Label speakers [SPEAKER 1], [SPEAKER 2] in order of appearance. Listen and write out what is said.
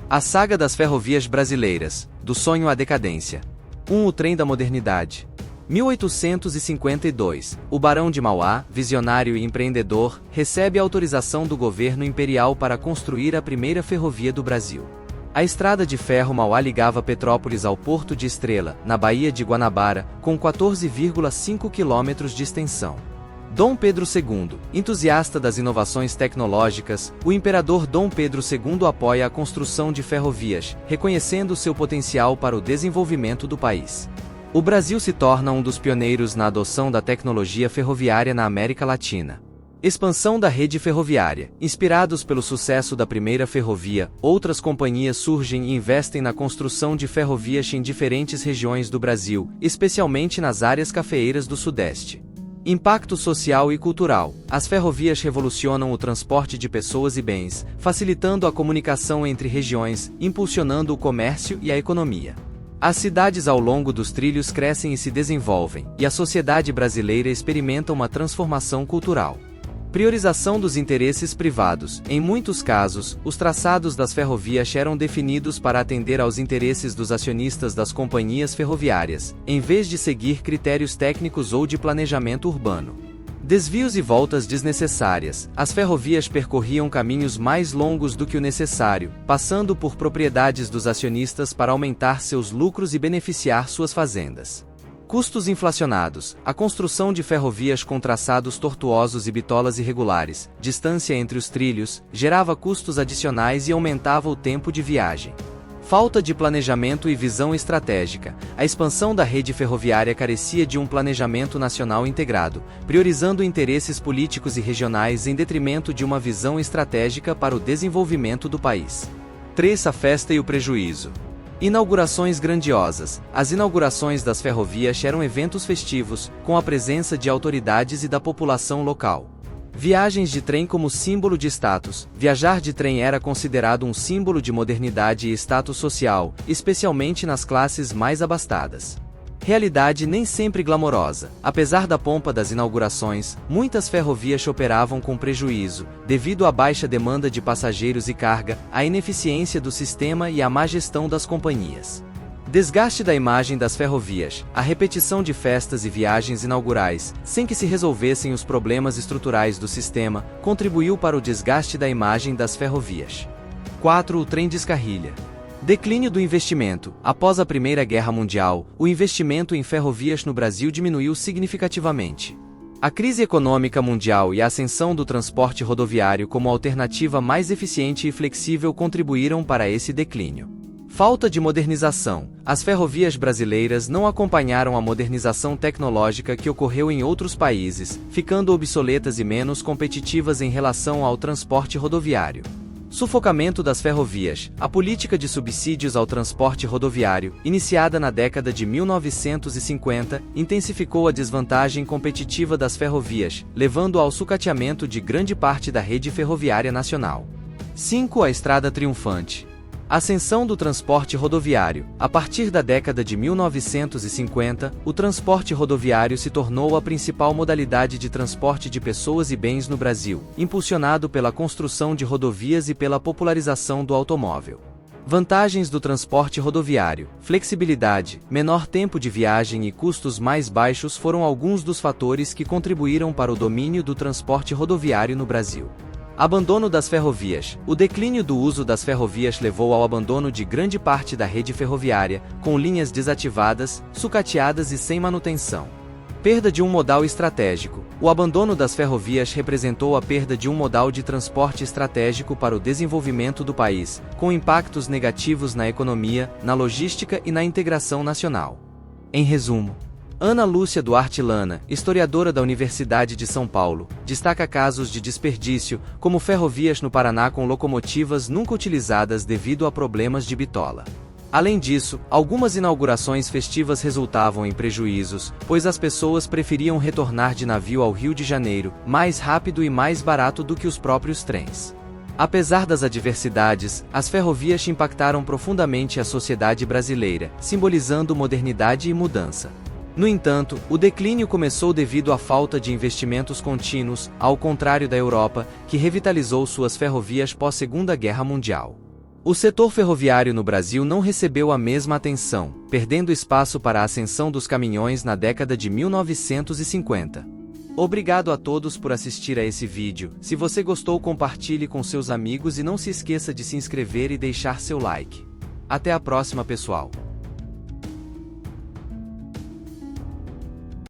[SPEAKER 1] A saga das ferrovias brasileiras, do sonho à decadência. O trem da modernidade. 1852, o Barão de Mauá, visionário e empreendedor, recebe a autorização do governo imperial para construir a primeira ferrovia do Brasil. A estrada de ferro Mauá ligava Petrópolis ao Porto de Estrela, na Baía de Guanabara, com 14,5 quilômetros de extensão. Dom Pedro II, entusiasta das inovações tecnológicas, o imperador Dom Pedro II apoia a construção de ferrovias, reconhecendo seu potencial para o desenvolvimento do país. O Brasil se torna um dos pioneiros na adoção da tecnologia ferroviária na América Latina. Expansão da rede ferroviária. Inspirados pelo sucesso da primeira ferrovia, outras companhias surgem e investem na construção de ferrovias em diferentes regiões do Brasil, especialmente nas áreas cafeeiras do Sudeste. Impacto social e cultural. As ferrovias revolucionam o transporte de pessoas e bens, facilitando a comunicação entre regiões, impulsionando o comércio e a economia. As cidades ao longo dos trilhos crescem e se desenvolvem, e a sociedade brasileira experimenta uma transformação cultural. Priorização dos interesses privados. Em muitos casos, os traçados das ferrovias eram definidos para atender aos interesses dos acionistas das companhias ferroviárias, em vez de seguir critérios técnicos ou de planejamento urbano. Desvios e voltas desnecessárias. As ferrovias percorriam caminhos mais longos do que o necessário, passando por propriedades dos acionistas para aumentar seus lucros e beneficiar suas fazendas. Custos inflacionados. A construção de ferrovias com traçados tortuosos e bitolas irregulares, distância entre os trilhos, gerava custos adicionais e aumentava o tempo de viagem. Falta de planejamento e visão estratégica. A expansão da rede ferroviária carecia de um planejamento nacional integrado, priorizando interesses políticos e regionais em detrimento de uma visão estratégica para o desenvolvimento do país. 3. A festa e o prejuízo. Inaugurações grandiosas. As inaugurações das ferrovias eram eventos festivos, com a presença de autoridades e da população local. Viagens de trem como símbolo de status. Viajar de trem era considerado um símbolo de modernidade e status social, especialmente nas classes mais abastadas. Realidade nem sempre glamourosa. Apesar da pompa das inaugurações, muitas ferrovias operavam com prejuízo, devido à baixa demanda de passageiros e carga, à ineficiência do sistema e à má gestão das companhias. Desgaste da imagem das ferrovias. A repetição de festas e viagens inaugurais, sem que se resolvessem os problemas estruturais do sistema, contribuiu para o desgaste da imagem das ferrovias. 4. O trem descarrilha. Declínio do investimento. Após a Primeira Guerra Mundial, o investimento em ferrovias no Brasil diminuiu significativamente. A crise econômica mundial e a ascensão do transporte rodoviário como alternativa mais eficiente e flexível contribuíram para esse declínio. Falta de modernização. As ferrovias brasileiras não acompanharam a modernização tecnológica que ocorreu em outros países, ficando obsoletas e menos competitivas em relação ao transporte rodoviário. Sufocamento das ferrovias. A política de subsídios ao transporte rodoviário, iniciada na década de 1950, intensificou a desvantagem competitiva das ferrovias, levando ao sucateamento de grande parte da rede ferroviária nacional. 5. A estrada triunfante. Ascensão do transporte rodoviário. A partir da década de 1950, o transporte rodoviário se tornou a principal modalidade de transporte de pessoas e bens no Brasil, impulsionado pela construção de rodovias e pela popularização do automóvel. Vantagens do transporte rodoviário. Flexibilidade, menor tempo de viagem e custos mais baixos foram alguns dos fatores que contribuíram para o domínio do transporte rodoviário no Brasil. Abandono das ferrovias. O declínio do uso das ferrovias levou ao abandono de grande parte da rede ferroviária, com linhas desativadas, sucateadas e sem manutenção. Perda de um modal estratégico. O abandono das ferrovias representou a perda de um modal de transporte estratégico para o desenvolvimento do país, com impactos negativos na economia, na logística e na integração nacional. Em resumo, Ana Lúcia Duarte Lana, historiadora da Universidade de São Paulo, destaca casos de desperdício, como ferrovias no Paraná com locomotivas nunca utilizadas devido a problemas de bitola. Além disso, algumas inaugurações festivas resultavam em prejuízos, pois as pessoas preferiam retornar de navio ao Rio de Janeiro, mais rápido e mais barato do que os próprios trens. Apesar das adversidades, as ferrovias impactaram profundamente a sociedade brasileira, simbolizando modernidade e mudança. No entanto, o declínio começou devido à falta de investimentos contínuos, ao contrário da Europa, que revitalizou suas ferrovias pós-Segunda Guerra Mundial. O setor ferroviário no Brasil não recebeu a mesma atenção, perdendo espaço para a ascensão dos caminhões na década de 1950. Obrigado a todos por assistir a esse vídeo. Se você gostou, compartilhe com seus amigos e não se esqueça de se inscrever e deixar seu like. Até a próxima, pessoal!